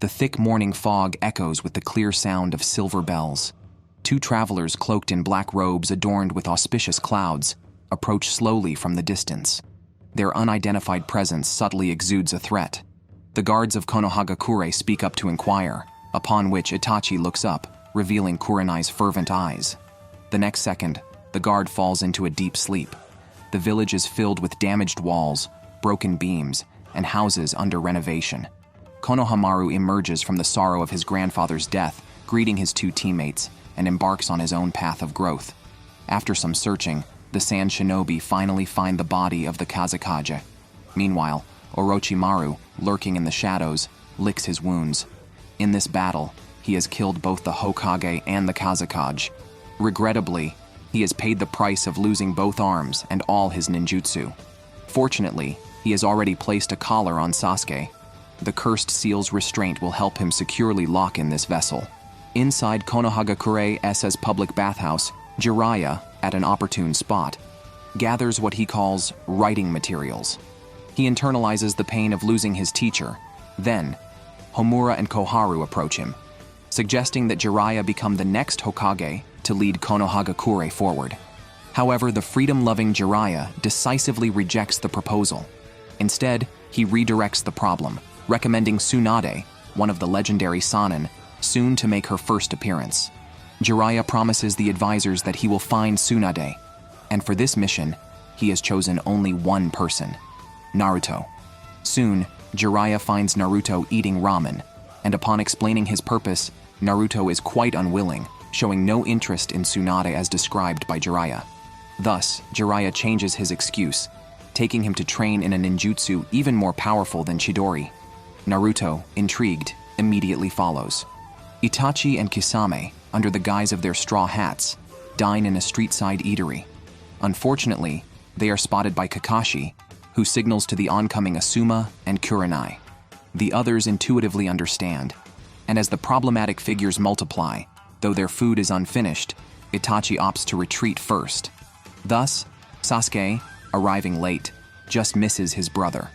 The thick morning fog echoes with the clear sound of silver bells. Two travelers cloaked in black robes adorned with auspicious clouds approach slowly from the distance. Their unidentified presence subtly exudes a threat. The guards of Konohagakure speak up to inquire, upon which Itachi looks up, revealing Kurenai's fervent eyes. The next second, the guard falls into a deep sleep. The village is filled with damaged walls, broken beams, and houses under renovation. Konohamaru emerges from the sorrow of his grandfather's death, greeting his two teammates, and embarks on his own path of growth. After some searching, the Sand Shinobi finally find the body of the Kazekage. Meanwhile, Orochimaru, lurking in the shadows, licks his wounds. In this battle, he has killed both the Hokage and the Kazekage. Regrettably, he has paid the price of losing both arms and all his ninjutsu. Fortunately, he has already placed a collar on Sasuke. The cursed seal's restraint will help him securely lock in this vessel. Inside Konohagakure's public bathhouse, Jiraiya, at an opportune spot, gathers what he calls writing materials. He internalizes the pain of losing his teacher. Then, Homura and Koharu approach him, suggesting that Jiraiya become the next Hokage to lead Konohagakure forward. However, the freedom-loving Jiraiya decisively rejects the proposal. Instead, he redirects the problem, recommending Tsunade, one of the legendary Sannin, soon to make her first appearance. Jiraiya promises the advisors that he will find Tsunade, and for this mission, he has chosen only one person, Naruto. Soon, Jiraiya finds Naruto eating ramen, and upon explaining his purpose, Naruto is quite unwilling, showing no interest in Tsunade as described by Jiraiya. Thus, Jiraiya changes his excuse, taking him to train in a ninjutsu even more powerful than Chidori. Naruto, intrigued, immediately follows. Itachi and Kisame, under the guise of their straw hats, dine in a street-side eatery. Unfortunately, they are spotted by Kakashi, who signals to the oncoming Asuma and Kurenai. The others intuitively understand, and as the problematic figures multiply, though their food is unfinished, Itachi opts to retreat first. Thus, Sasuke, arriving late, just misses his brother.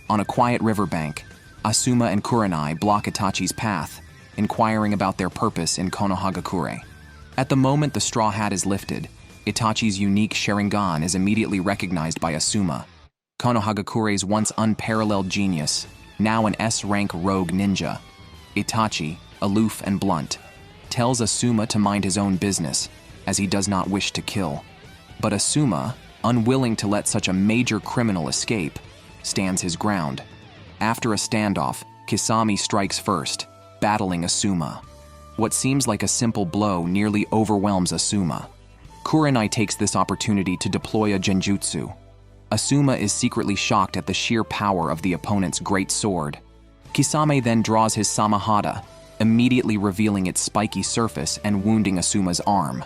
On a quiet riverbank, Asuma and Kurenai block Itachi's path, inquiring about their purpose in Konohagakure. At the moment the straw hat is lifted, Itachi's unique Sharingan is immediately recognized by Asuma. Konohagakure's once unparalleled genius, now an S-rank rogue ninja. Itachi, aloof and blunt, tells Asuma to mind his own business, as he does not wish to kill. But Asuma, unwilling to let such a major criminal escape, stands his ground. After a standoff, Kisame strikes first, battling Asuma. What seems like a simple blow nearly overwhelms Asuma. Kurenai takes this opportunity to deploy a genjutsu. Asuma is secretly shocked at the sheer power of the opponent's great sword. Kisame then draws his Samahada, immediately revealing its spiky surface and wounding Asuma's arm.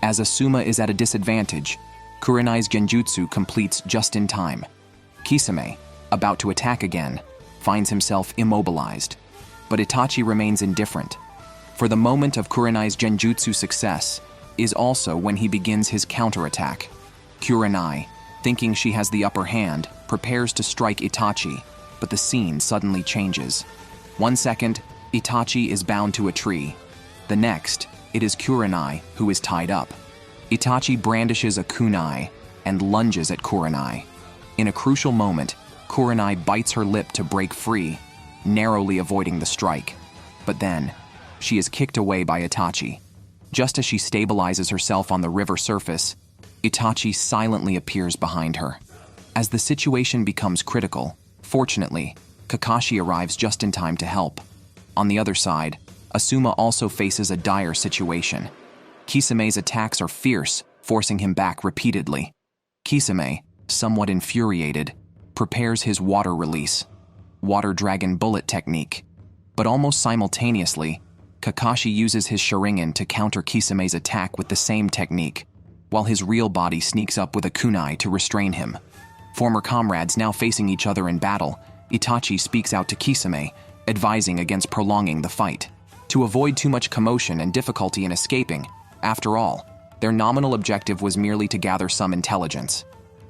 As Asuma is at a disadvantage, Kurenai's genjutsu completes just in time. Kisame, about to attack again, finds himself immobilized. But Itachi remains indifferent. For the moment of Kurenai's genjutsu success is also when he begins his counterattack. Kurenai, thinking she has the upper hand, prepares to strike Itachi, but the scene suddenly changes. 1 second, Itachi is bound to a tree. The next, it is Kurenai who is tied up. Itachi brandishes a kunai and lunges at Kurenai. In a crucial moment, Kurenai bites her lip to break free, narrowly avoiding the strike. But then, she is kicked away by Itachi. Just as she stabilizes herself on the river surface, Itachi silently appears behind her. As the situation becomes critical, fortunately, Kakashi arrives just in time to help. On the other side, Asuma also faces a dire situation. Kisame's attacks are fierce, forcing him back repeatedly. Kisame, somewhat infuriated, prepares his water release, water dragon bullet technique. But almost simultaneously, Kakashi uses his Sharingan to counter Kisame's attack with the same technique, while his real body sneaks up with a kunai to restrain him. Former comrades now facing each other in battle, Itachi speaks out to Kisame, advising against prolonging the fight. To avoid too much commotion and difficulty in escaping, after all, their nominal objective was merely to gather some intelligence.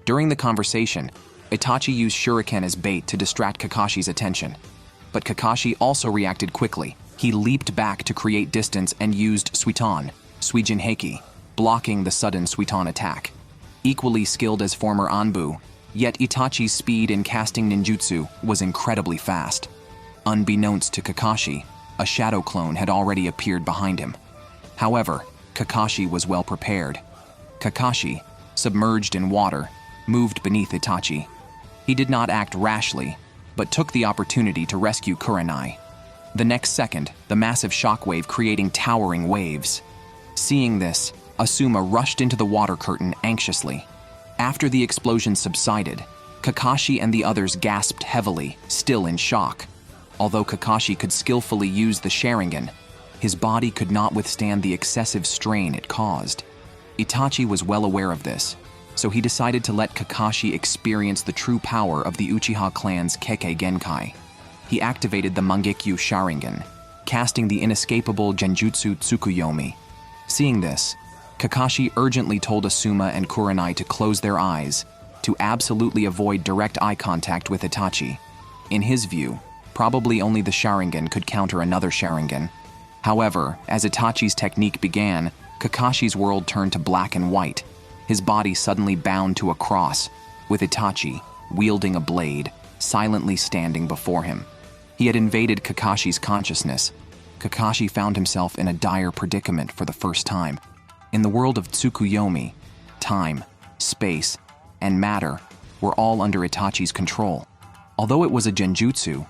During the conversation, Itachi used shuriken as bait to distract Kakashi's attention. But Kakashi also reacted quickly. He leaped back to create distance and used Suiton, Suijin Heiki, blocking the sudden Suiton attack. Equally skilled as former Anbu, yet Itachi's speed in casting ninjutsu was incredibly fast. Unbeknownst to Kakashi, a shadow clone had already appeared behind him. However, Kakashi was well prepared. Kakashi, submerged in water, moved beneath Itachi. He did not act rashly, but took the opportunity to rescue Kurenai. The next second, the massive shockwave creating towering waves. Seeing this, Asuma rushed into the water curtain anxiously. After the explosion subsided, Kakashi and the others gasped heavily, still in shock. Although Kakashi could skillfully use the Sharingan, his body could not withstand the excessive strain it caused. Itachi was well aware of this, so he decided to let Kakashi experience the true power of the Uchiha clan's Kekkei Genkai. He activated the Mangekyou Sharingan, casting the inescapable Genjutsu Tsukuyomi. Seeing this, Kakashi urgently told Asuma and Kurenai to close their eyes, to absolutely avoid direct eye contact with Itachi. In his view, probably only the Sharingan could counter another Sharingan. However, as Itachi's technique began, Kakashi's world turned to black and white, his body suddenly bound to a cross, with Itachi, wielding a blade, silently standing before him. He had invaded Kakashi's consciousness. Kakashi found himself in a dire predicament for the first time. In the world of Tsukuyomi, time, space, and matter were all under Itachi's control. Although it was a genjutsu,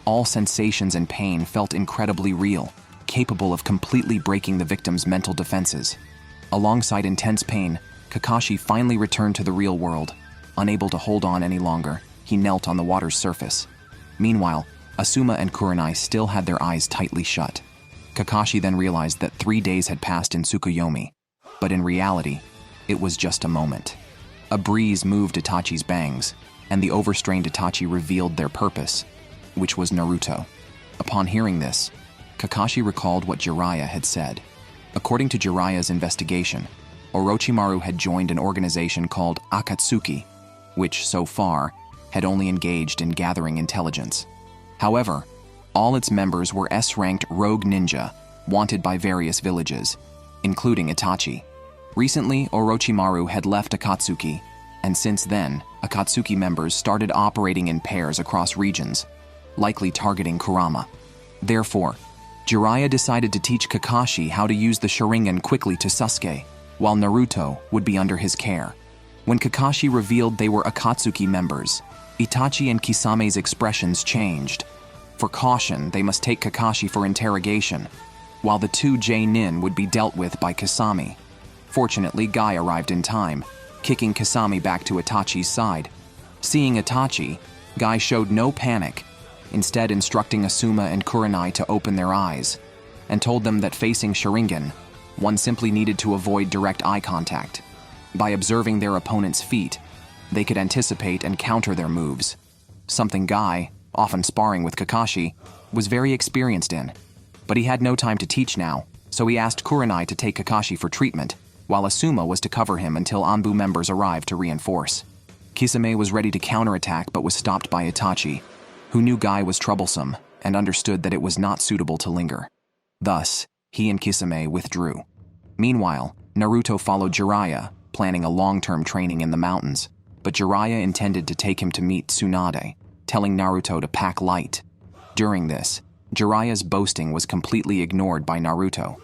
all sensations and pain felt incredibly real, capable of completely breaking the victim's mental defenses. Alongside intense pain, Kakashi finally returned to the real world. Unable to hold on any longer, he knelt on the water's surface. Meanwhile, Asuma and Kurenai still had their eyes tightly shut. Kakashi then realized that 3 days had passed in Tsukuyomi, but in reality, it was just a moment. A breeze moved Itachi's bangs, and the overstrained Itachi revealed their purpose, which was Naruto. Upon hearing this, Kakashi recalled what Jiraiya had said. According to Jiraiya's investigation, Orochimaru had joined an organization called Akatsuki, which, so far, had only engaged in gathering intelligence. However, all its members were S-ranked rogue ninja, wanted by various villages, including Itachi. Recently, Orochimaru had left Akatsuki, and since then, Akatsuki members started operating in pairs across regions, likely targeting Kurama. Therefore, Jiraiya decided to teach Kakashi how to use the Sharingan quickly to Sasuke, while Naruto would be under his care. When Kakashi revealed they were Akatsuki members, Itachi and Kisame's expressions changed. For caution, they must take Kakashi for interrogation, while the two J-nin would be dealt with by Kisame. Fortunately, Guy arrived in time, kicking Kisame back to Itachi's side. Seeing Itachi, Guy showed no panic, instead instructing Asuma and Kurenai to open their eyes, and told them that facing Sharingan, one simply needed to avoid direct eye contact. By observing their opponent's feet, they could anticipate and counter their moves, something Guy, often sparring with Kakashi, was very experienced in. But he had no time to teach now, so he asked Kurenai to take Kakashi for treatment, while Asuma was to cover him until Anbu members arrived to reinforce. Kisame was ready to counterattack but was stopped by Itachi, who knew Guy was troublesome and understood that it was not suitable to linger. Thus, he and Kisame withdrew. Meanwhile, Naruto followed Jiraiya, planning a long-term training in the mountains, but Jiraiya intended to take him to meet Tsunade, telling Naruto to pack light. During this, Jiraiya's boasting was completely ignored by Naruto.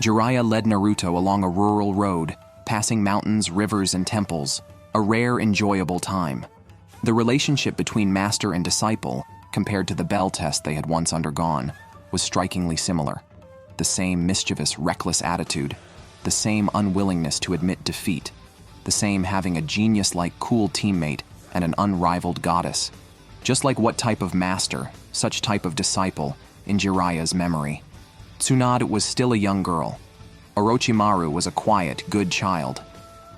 Jiraiya led Naruto along a rural road, passing mountains, rivers, and temples, a rare, enjoyable time. The relationship between master and disciple, compared to the bell test they had once undergone, was strikingly similar. The same mischievous, reckless attitude, the same unwillingness to admit defeat, the same having a genius-like cool teammate and an unrivaled goddess. Just like what type of master, such type of disciple, in Jiraiya's memory. Tsunade was still a young girl. Orochimaru was a quiet, good child.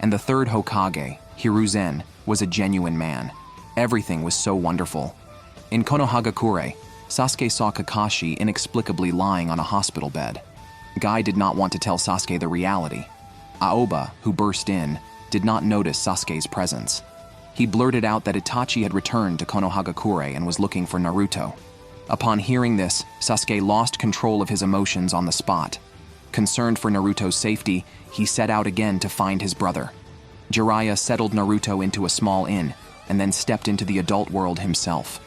And the third Hokage, Hiruzen, was a genuine man. Everything was so wonderful. In Konohagakure, Sasuke saw Kakashi inexplicably lying on a hospital bed. Guy did not want to tell Sasuke the reality. Aoba, who burst in, did not notice Sasuke's presence. He blurted out that Itachi had returned to Konohagakure and was looking for Naruto. Upon hearing this, Sasuke lost control of his emotions on the spot. Concerned for Naruto's safety, he set out again to find his brother. Jiraiya settled Naruto into a small inn, and then stepped into the adult world himself.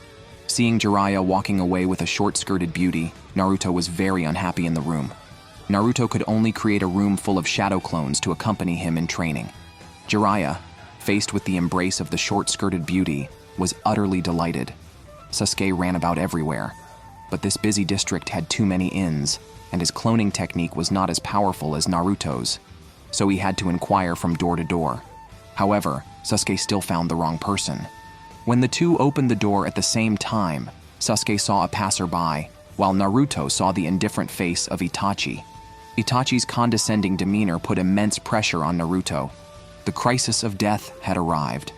Seeing Jiraiya walking away with a short-skirted beauty, Naruto was very unhappy in the room. Naruto could only create a room full of shadow clones to accompany him in training. Jiraiya, faced with the embrace of the short-skirted beauty, was utterly delighted. Sasuke ran about everywhere, but this busy district had too many inns, and his cloning technique was not as powerful as Naruto's, so he had to inquire from door to door. However, Sasuke still found the wrong person. When the two opened the door at the same time, Sasuke saw a passerby, while Naruto saw the indifferent face of Itachi. Itachi's condescending demeanor put immense pressure on Naruto. The crisis of death had arrived.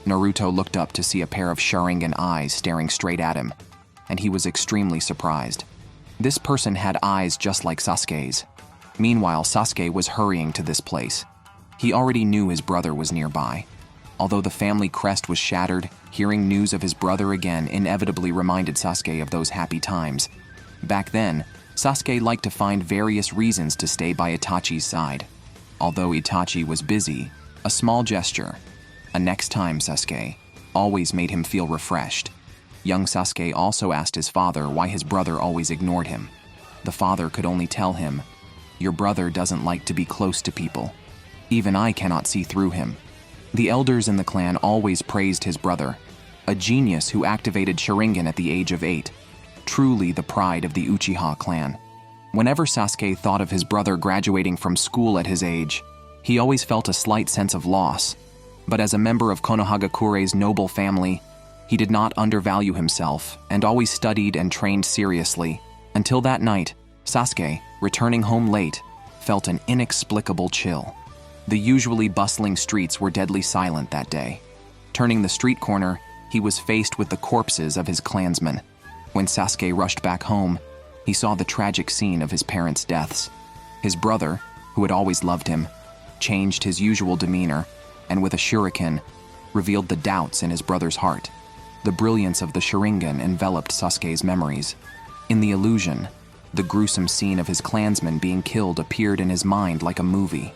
Naruto looked up to see a pair of Sharingan eyes staring straight at him, and he was extremely surprised. This person had eyes just like Sasuke's. Meanwhile, Sasuke was hurrying to this place. He already knew his brother was nearby. Although the family crest was shattered, hearing news of his brother again inevitably reminded Sasuke of those happy times. Back then, Sasuke liked to find various reasons to stay by Itachi's side. Although Itachi was busy, a small gesture, a next time Sasuke, always made him feel refreshed. Young Sasuke also asked his father why his brother always ignored him. The father could only tell him, "Your brother doesn't like to be close to people. Even I cannot see through him." The elders in the clan always praised his brother, a genius who activated Sharingan at the age of 8, truly the pride of the Uchiha clan. Whenever Sasuke thought of his brother graduating from school at his age, he always felt a slight sense of loss. But as a member of Konohagakure's noble family, he did not undervalue himself and always studied and trained seriously, until that night, Sasuke, returning home late, felt an inexplicable chill. The usually bustling streets were deadly silent that day. Turning the street corner, he was faced with the corpses of his clansmen. When Sasuke rushed back home, he saw the tragic scene of his parents' deaths. His brother, who had always loved him, changed his usual demeanor, and with a shuriken, revealed the doubts in his brother's heart. The brilliance of the Sharingan enveloped Sasuke's memories. In the illusion, the gruesome scene of his clansmen being killed appeared in his mind like a movie.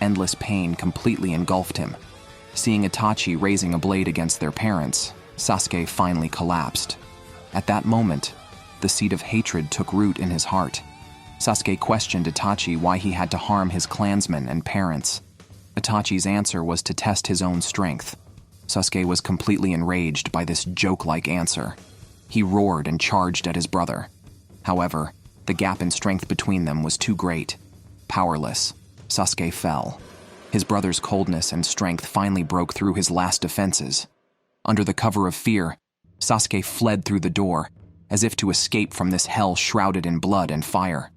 Endless pain completely engulfed him. Seeing Itachi raising a blade against their parents, Sasuke finally collapsed. At that moment, the seed of hatred took root in his heart. Sasuke questioned Itachi why he had to harm his clansmen and parents. Itachi's answer was to test his own strength. Sasuke was completely enraged by this joke-like answer. He roared and charged at his brother. However, the gap in strength between them was too great. Powerless, Sasuke fell. His brother's coldness and strength finally broke through his last defenses. Under the cover of fear, Sasuke fled through the door, as if to escape from this hell shrouded in blood and fire.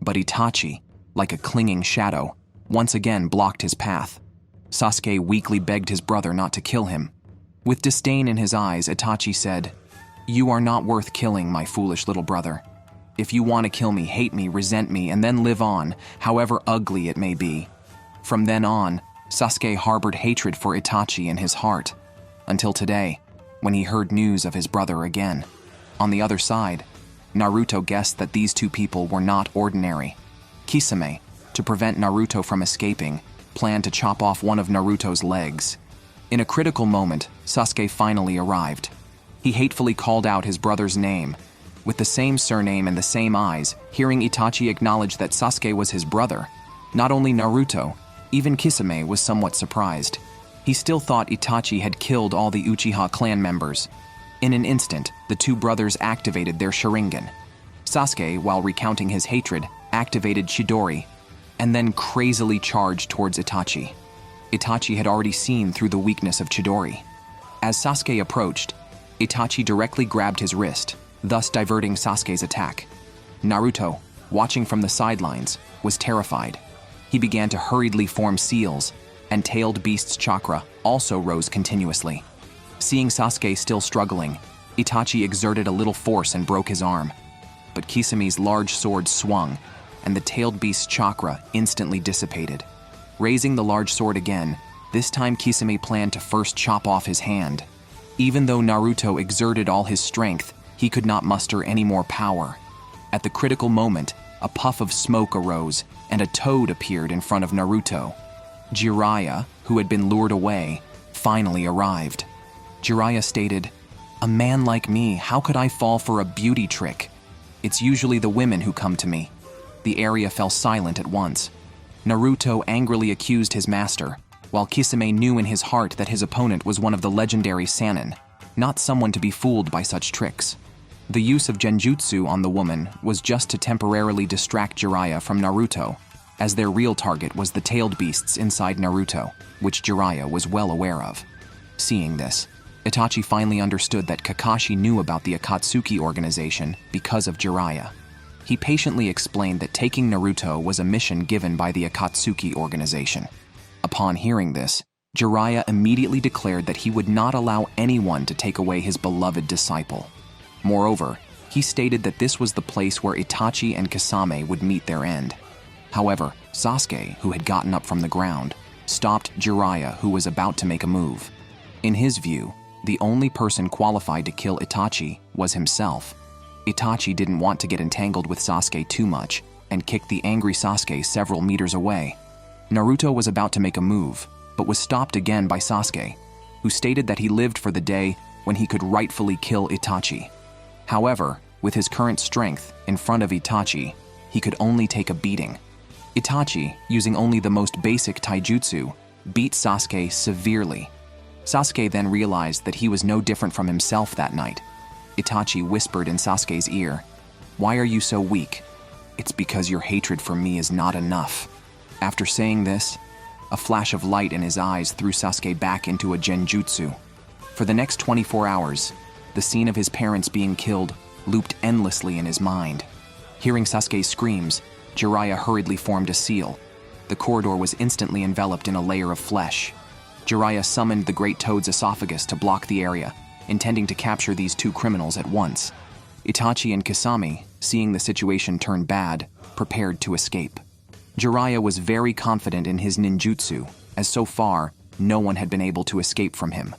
But Itachi, like a clinging shadow, once again blocked his path. Sasuke weakly begged his brother not to kill him. With disdain in his eyes, Itachi said, "You are not worth killing, my foolish little brother. If you want to kill me, hate me, resent me, and then live on, however ugly it may be." From then on, Sasuke harbored hatred for Itachi in his heart, until today, when he heard news of his brother again. On the other side, Naruto guessed that these two people were not ordinary. Kisame, to prevent Naruto from escaping, planned to chop off one of Naruto's legs. In a critical moment, Sasuke finally arrived. He hatefully called out his brother's name. With the same surname and the same eyes, hearing Itachi acknowledge that Sasuke was his brother, not only Naruto, even Kisame was somewhat surprised. He still thought Itachi had killed all the Uchiha clan members. In an instant, the two brothers activated their Sharingan. Sasuke, while recounting his hatred, activated Chidori, and then crazily charged towards Itachi. Itachi had already seen through the weakness of Chidori. As Sasuke approached, Itachi directly grabbed his wrist, thus diverting Sasuke's attack. Naruto, watching from the sidelines, was terrified. He began to hurriedly form seals, and tailed beast's chakra also rose continuously. Seeing Sasuke still struggling, Itachi exerted a little force and broke his arm. But Kisame's large sword swung, and the tailed beast's chakra instantly dissipated. Raising the large sword again, this time Kisame planned to first chop off his hand. Even though Naruto exerted all his strength, He could not muster any more power. At the critical moment, a puff of smoke arose and a toad appeared in front of Naruto. Jiraiya, who had been lured away, finally arrived. Jiraiya stated, "A man like me, how could I fall for a beauty trick? It's usually the women who come to me." The area fell silent at once. Naruto angrily accused his master, while Kisame knew in his heart that his opponent was one of the legendary Sannin, not someone to be fooled by such tricks. The use of genjutsu on the woman was just to temporarily distract Jiraiya from Naruto, as their real target was the tailed beasts inside Naruto, which Jiraiya was well aware of. Seeing this, Itachi finally understood that Kakashi knew about the Akatsuki organization because of Jiraiya. He patiently explained that taking Naruto was a mission given by the Akatsuki organization. Upon hearing this, Jiraiya immediately declared that he would not allow anyone to take away his beloved disciple. Moreover, he stated that this was the place where Itachi and Kisame would meet their end. However, Sasuke, who had gotten up from the ground, stopped Jiraiya, who was about to make a move. In his view, the only person qualified to kill Itachi was himself. Itachi didn't want to get entangled with Sasuke too much and kicked the angry Sasuke several meters away. Naruto was about to make a move, but was stopped again by Sasuke, who stated that he lived for the day when he could rightfully kill Itachi. However, with his current strength in front of Itachi, he could only take a beating. Itachi, using only the most basic taijutsu, beat Sasuke severely. Sasuke then realized that he was no different from himself that night. Itachi whispered in Sasuke's ear, "Why are you so weak? It's because your hatred for me is not enough." After saying this, a flash of light in his eyes threw Sasuke back into a genjutsu. For the next 24 hours, the scene of his parents being killed looped endlessly in his mind. Hearing Sasuke's screams, Jiraiya hurriedly formed a seal. The corridor was instantly enveloped in a layer of flesh. Jiraiya summoned the Great Toad's esophagus to block the area, intending to capture these two criminals at once. Itachi and Kisame, seeing the situation turn bad, prepared to escape. Jiraiya was very confident in his ninjutsu, as so far, no one had been able to escape from him.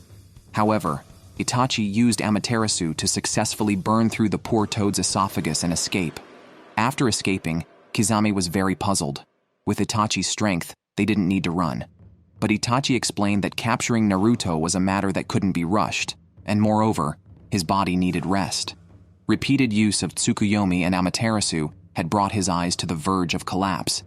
However, Itachi used Amaterasu to successfully burn through the poor Toad's esophagus and escape. After escaping, Kisame was very puzzled. With Itachi's strength, they didn't need to run. But Itachi explained that capturing Naruto was a matter that couldn't be rushed, and moreover, his body needed rest. Repeated use of Tsukuyomi and Amaterasu had brought his eyes to the verge of collapse.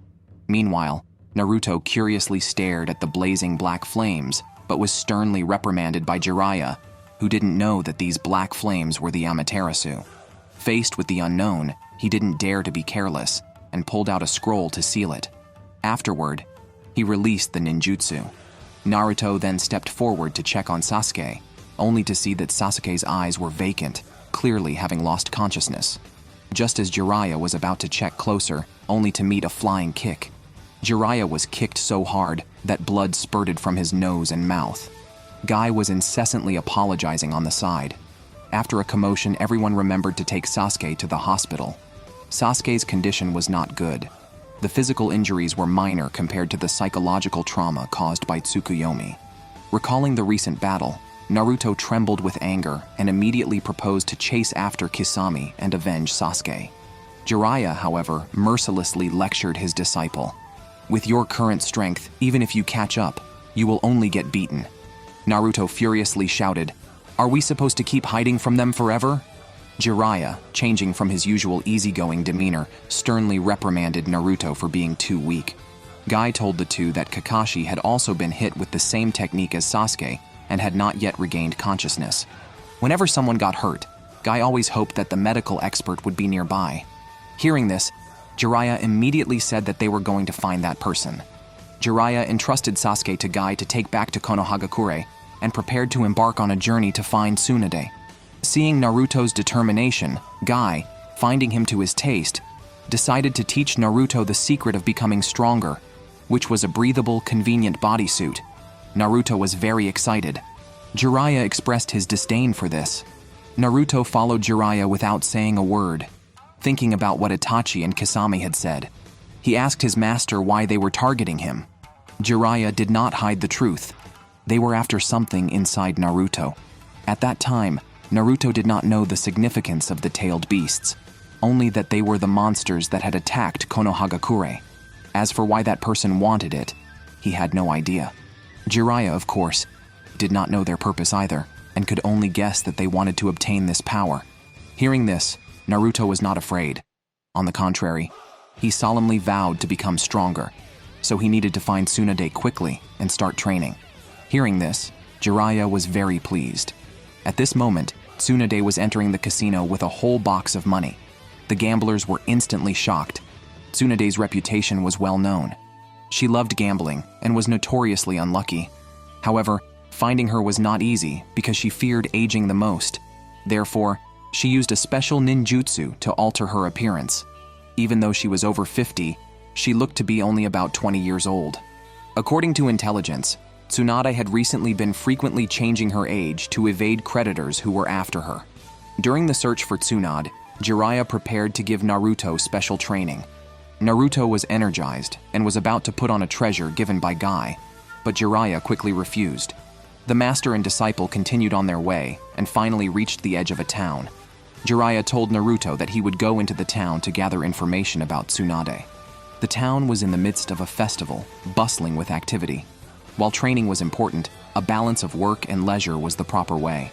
Meanwhile, Naruto curiously stared at the blazing black flames, but was sternly reprimanded by Jiraiya, who didn't know that these black flames were the Amaterasu. Faced with the unknown, he didn't dare to be careless, and pulled out a scroll to seal it. Afterward, he released the ninjutsu. Naruto then stepped forward to check on Sasuke, only to see that Sasuke's eyes were vacant, clearly having lost consciousness. Just as Jiraiya was about to check closer, only to meet a flying kick. Jiraiya was kicked so hard that blood spurted from his nose and mouth. Guy was incessantly apologizing on the side. After a commotion, everyone remembered to take Sasuke to the hospital. Sasuke's condition was not good. The physical injuries were minor compared to the psychological trauma caused by Tsukuyomi. Recalling the recent battle, Naruto trembled with anger and immediately proposed to chase after Kisame and avenge Sasuke. Jiraiya, however, mercilessly lectured his disciple. "With your current strength, even if you catch up, you will only get beaten." Naruto furiously shouted, "Are we supposed to keep hiding from them forever?" Jiraiya, changing from his usual easygoing demeanor, sternly reprimanded Naruto for being too weak. Guy told the two that Kakashi had also been hit with the same technique as Sasuke and had not yet regained consciousness. Whenever someone got hurt, Guy always hoped that the medical expert would be nearby. Hearing this, Jiraiya immediately said that they were going to find that person. Jiraiya entrusted Sasuke to Guy to take back to Konohagakure and prepared to embark on a journey to find Tsunade. Seeing Naruto's determination, Guy, finding him to his taste, decided to teach Naruto the secret of becoming stronger, which was a breathable, convenient bodysuit. Naruto was very excited. Jiraiya expressed his disdain for this. Naruto followed Jiraiya without saying a word, thinking about what Itachi and Kisame had said. He asked his master why they were targeting him. Jiraiya did not hide the truth. They were after something inside Naruto. At that time, Naruto did not know the significance of the tailed beasts, only that they were the monsters that had attacked Konohagakure. As for why that person wanted it, he had no idea. Jiraiya, of course, did not know their purpose either, and could only guess that they wanted to obtain this power. Hearing this, Naruto was not afraid. On the contrary, he solemnly vowed to become stronger, so he needed to find Tsunade quickly and start training. Hearing this, Jiraiya was very pleased. At this moment, Tsunade was entering the casino with a whole box of money. The gamblers were instantly shocked. Tsunade's reputation was well known. She loved gambling and was notoriously unlucky. However, finding her was not easy because she feared aging the most. Therefore, she used a special ninjutsu to alter her appearance. Even though she was over 50, she looked to be only about 20 years old. According to intelligence, Tsunade had recently been frequently changing her age to evade creditors who were after her. During the search for Tsunade, Jiraiya prepared to give Naruto special training. Naruto was energized and was about to put on a treasure given by Guy, but Jiraiya quickly refused. The master and disciple continued on their way and finally reached the edge of a town. Jiraiya told Naruto that he would go into the town to gather information about Tsunade. The town was in the midst of a festival, bustling with activity. While training was important, a balance of work and leisure was the proper way.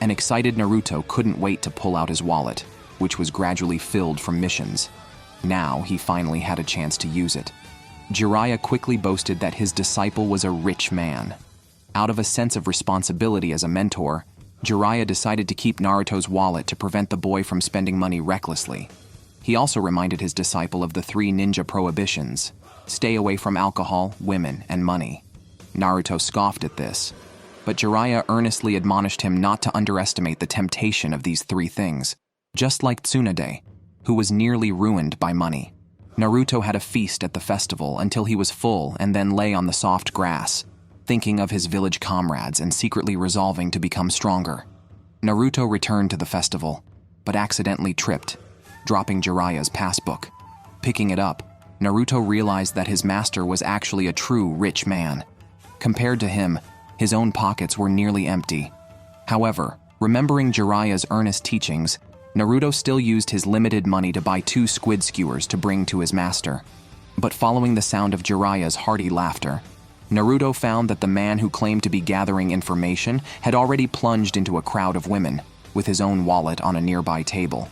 An excited Naruto couldn't wait to pull out his wallet, which was gradually filled from missions. Now he finally had a chance to use it. Jiraiya quickly boasted that his disciple was a rich man. Out of a sense of responsibility as a mentor, Jiraiya decided to keep Naruto's wallet to prevent the boy from spending money recklessly. He also reminded his disciple of the 3 ninja prohibitions: stay away from alcohol, women, and money. Naruto scoffed at this, but Jiraiya earnestly admonished him not to underestimate the temptation of these 3 things, just like Tsunade, who was nearly ruined by money. Naruto had a feast at the festival until he was full and then lay on the soft grass, thinking of his village comrades and secretly resolving to become stronger. Naruto returned to the festival, but accidentally tripped, dropping Jiraiya's passbook. Picking it up, Naruto realized that his master was actually a true rich man. Compared to him, his own pockets were nearly empty. However, remembering Jiraiya's earnest teachings, Naruto still used his limited money to buy 2 squid skewers to bring to his master. But following the sound of Jiraiya's hearty laughter, Naruto found that the man who claimed to be gathering information had already plunged into a crowd of women, with his own wallet on a nearby table.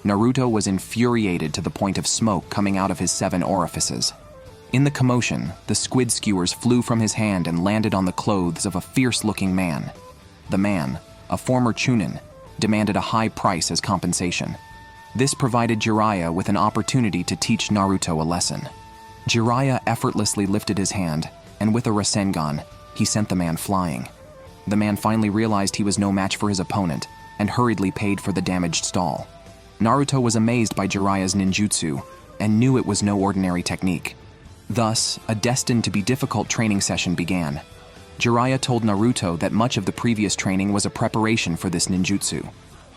Naruto was infuriated to the point of smoke coming out of his 7 orifices. In the commotion, the squid skewers flew from his hand and landed on the clothes of a fierce-looking man. The man, a former Chunin, demanded a high price as compensation. This provided Jiraiya with an opportunity to teach Naruto a lesson. Jiraiya effortlessly lifted his hand, and with a Rasengan, he sent the man flying. The man finally realized he was no match for his opponent, and hurriedly paid for the damaged stall. Naruto was amazed by Jiraiya's ninjutsu, and knew it was no ordinary technique. Thus, a destined to be difficult training session began. Jiraiya told Naruto that much of the previous training was a preparation for this ninjutsu.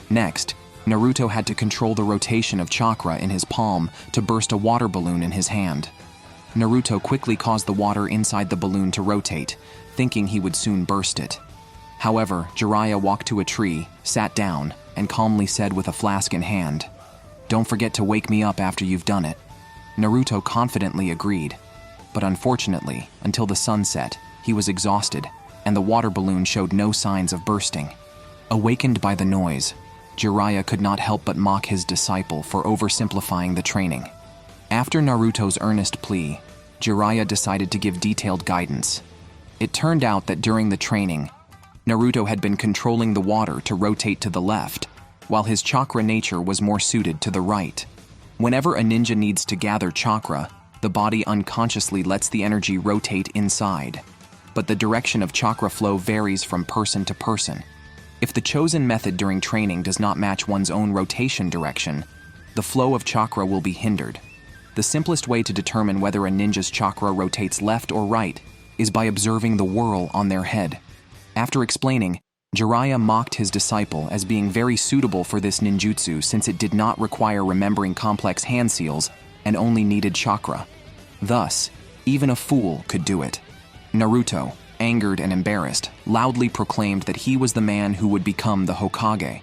Next, Naruto had to control the rotation of chakra in his palm to burst a water balloon in his hand. Naruto quickly caused the water inside the balloon to rotate, thinking he would soon burst it. However, Jiraiya walked to a tree, sat down, and calmly said with a flask in hand, "Don't forget to wake me up after you've done it." Naruto confidently agreed, but unfortunately, until the sun set, he was exhausted, and the water balloon showed no signs of bursting. Awakened by the noise, Jiraiya could not help but mock his disciple for oversimplifying the training. After Naruto's earnest plea, Jiraiya decided to give detailed guidance. It turned out that during the training, Naruto had been controlling the water to rotate to the left, while his chakra nature was more suited to the right. Whenever a ninja needs to gather chakra, the body unconsciously lets the energy rotate inside. But the direction of chakra flow varies from person to person. If the chosen method during training does not match one's own rotation direction, the flow of chakra will be hindered. The simplest way to determine whether a ninja's chakra rotates left or right is by observing the whirl on their head. After explaining, Jiraiya mocked his disciple as being very suitable for this ninjutsu since it did not require remembering complex hand seals and only needed chakra. Thus, even a fool could do it. Naruto, angered and embarrassed, loudly proclaimed that he was the man who would become the Hokage.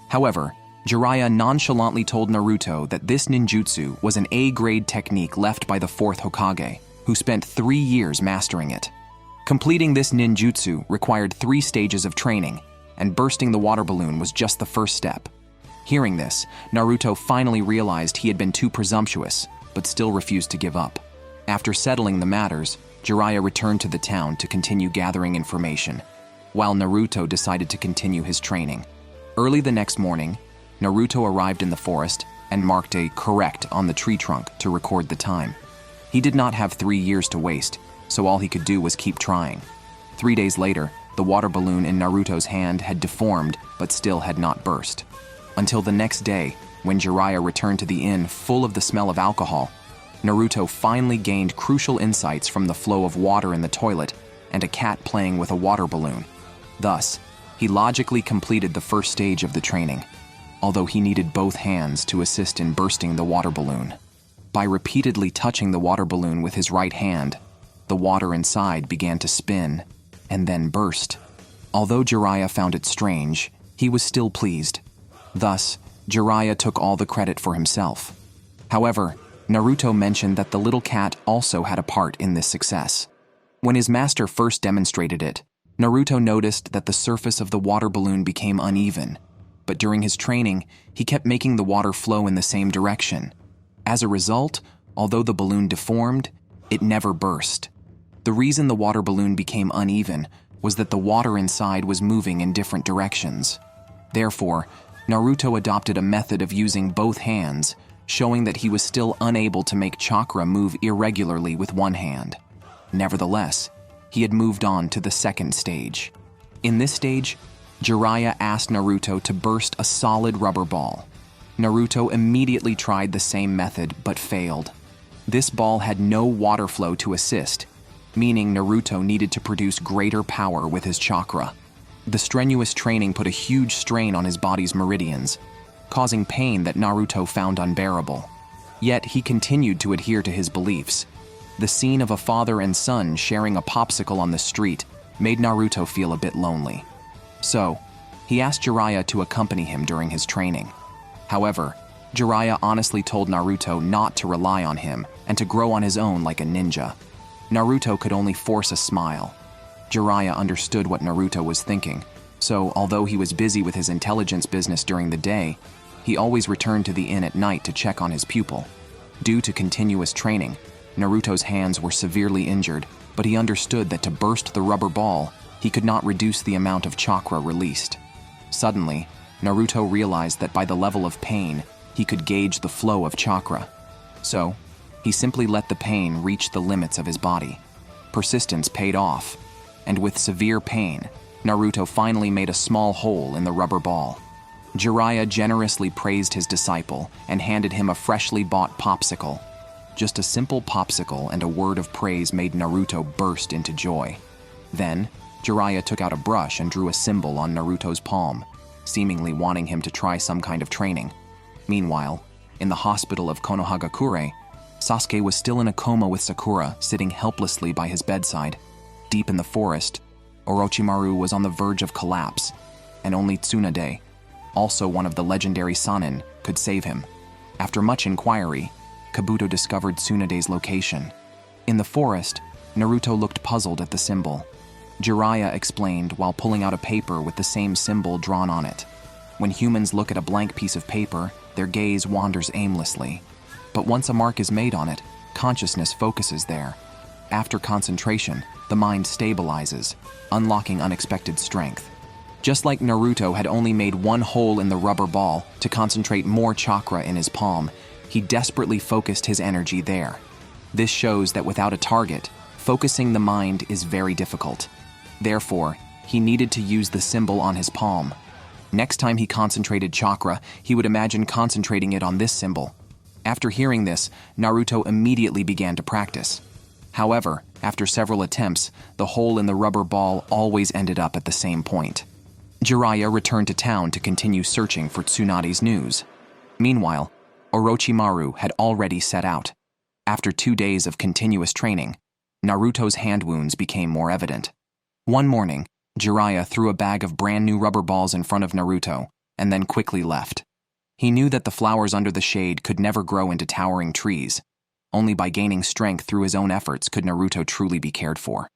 However, Jiraiya nonchalantly told Naruto that this ninjutsu was an A-grade technique left by the fourth Hokage, who spent 3 years mastering it. Completing this ninjutsu required 3 stages of training, and bursting the water balloon was just the first step. Hearing this, Naruto finally realized he had been too presumptuous, but still refused to give up. After settling the matters, Jiraiya returned to the town to continue gathering information, while Naruto decided to continue his training. Early the next morning, Naruto arrived in the forest and marked a correct on the tree trunk to record the time. He did not have 3 years to waste, so all he could do was keep trying. 3 days later, the water balloon in Naruto's hand had deformed but still had not burst. Until the next day, when Jiraiya returned to the inn full of the smell of alcohol, Naruto finally gained crucial insights from the flow of water in the toilet and a cat playing with a water balloon. Thus, he logically completed the first stage of the training, although he needed both hands to assist in bursting the water balloon. By repeatedly touching the water balloon with his right hand, the water inside began to spin and then burst. Although Jiraiya found it strange, he was still pleased. Thus, Jiraiya took all the credit for himself. However, Naruto mentioned that the little cat also had a part in this success. When his master first demonstrated it, Naruto noticed that the surface of the water balloon became uneven, but during his training, he kept making the water flow in the same direction. As a result, although the balloon deformed, it never burst. The reason the water balloon became uneven was that the water inside was moving in different directions. Therefore, Naruto adopted a method of using both hands, showing that he was still unable to make chakra move irregularly with one hand. Nevertheless, he had moved on to the second stage. In this stage, Jiraiya asked Naruto to burst a solid rubber ball. Naruto immediately tried the same method but failed. This ball had no water flow to assist, meaning Naruto needed to produce greater power with his chakra. The strenuous training put a huge strain on his body's meridians, causing pain that Naruto found unbearable. Yet he continued to adhere to his beliefs. The scene of a father and son sharing a popsicle on the street made Naruto feel a bit lonely. So, he asked Jiraiya to accompany him during his training. However, Jiraiya honestly told Naruto not to rely on him and to grow on his own like a ninja. Naruto could only force a smile. Jiraiya understood what Naruto was thinking, so although he was busy with his intelligence business during the day, he always returned to the inn at night to check on his pupil. Due to continuous training, Naruto's hands were severely injured, but he understood that to burst the rubber ball, he could not reduce the amount of chakra released. Suddenly, Naruto realized that by the level of pain, he could gauge the flow of chakra. So, he simply let the pain reach the limits of his body. Persistence paid off, and with severe pain, Naruto finally made a small hole in the rubber ball. Jiraiya generously praised his disciple and handed him a freshly bought popsicle. Just a simple popsicle and a word of praise made Naruto burst into joy. Then, Jiraiya took out a brush and drew a symbol on Naruto's palm, seemingly wanting him to try some kind of training. Meanwhile, in the hospital of Konohagakure, Sasuke was still in a coma with Sakura sitting helplessly by his bedside. Deep in the forest, Orochimaru was on the verge of collapse, and only Tsunade, also one of the legendary Sannin, could save him. After much inquiry, Kabuto discovered Tsunade's location. In the forest, Naruto looked puzzled at the symbol. Jiraiya explained while pulling out a paper with the same symbol drawn on it. When humans look at a blank piece of paper, their gaze wanders aimlessly. But once a mark is made on it, consciousness focuses there. After concentration, the mind stabilizes, unlocking unexpected strength. Just like Naruto had only made one hole in the rubber ball to concentrate more chakra in his palm, he desperately focused his energy there. This shows that without a target, focusing the mind is very difficult. Therefore, he needed to use the symbol on his palm. Next time he concentrated chakra, he would imagine concentrating it on this symbol. After hearing this, Naruto immediately began to practice. However, after several attempts, the hole in the rubber ball always ended up at the same point. Jiraiya returned to town to continue searching for Tsunade's news. Meanwhile, Orochimaru had already set out. After 2 days of continuous training, Naruto's hand wounds became more evident. One morning, Jiraiya threw a bag of brand new rubber balls in front of Naruto and then quickly left. He knew that the flowers under the shade could never grow into towering trees. Only by gaining strength through his own efforts could Naruto truly be cared for.